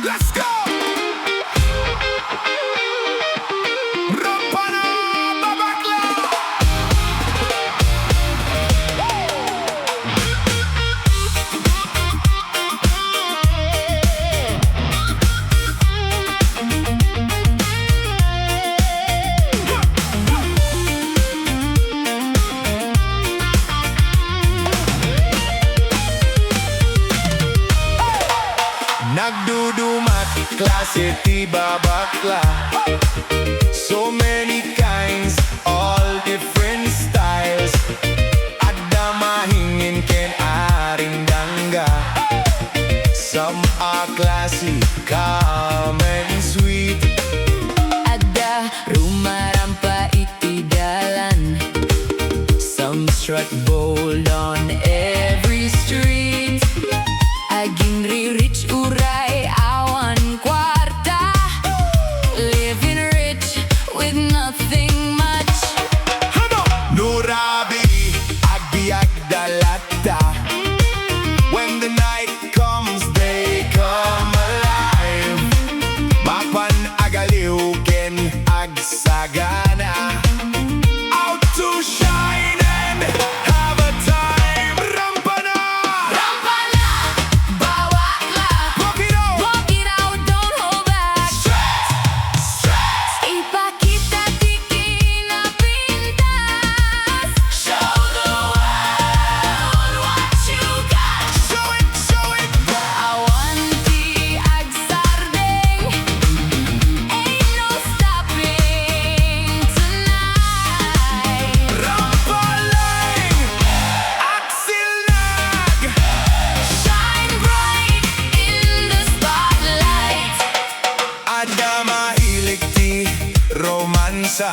Let's go! Rampa na Bakla! Nagdudumat, klase tiba bakla. So many kinds, all different styles. Adda mahingin ken aring dangga. Some are classy, calm and sweet. Adda rumarampa iti dalan. Some strut bold on every street. Aging rich uray awan kwarta. Living rich with nothing much. Nurabi, agbiag dalata. When the night comes, they come alive. Mapan agaliw ken agsagana. Out to shine and have a time. Rampa na! Rampa na, Bakla. Walk it out! Walk it out, don't hold back. Stress! Ipakita di kinapintas. Show the world what you got. Show it, show it! Awanti agsardeng. Ain't no stopping tonight. Rampa lang! Aksilnag! Shine bright in the spotlight. Ada mahilig ti romansa.